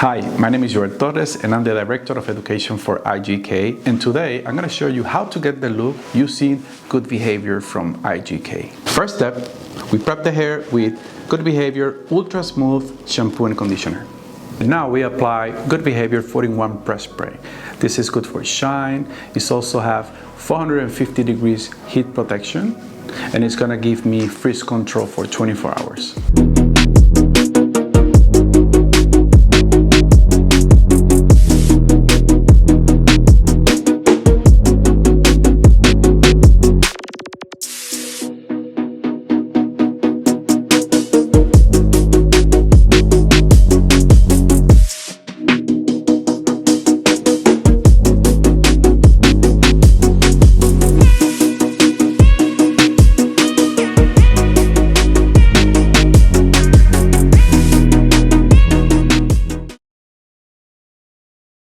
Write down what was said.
Hi, my name is Joel Torres and I'm the Director of Education for IGK, and today I'm going to show you how to get the look using Good Behavior from IGK. First step, we prep the hair with Good Behavior Ultra Smooth Shampoo and Conditioner. Now we apply Good Behavior 4-in-1 Press Spray. This is good for shine. It also have 450 degrees heat protection and it's going to give me frizz control for 24 hours.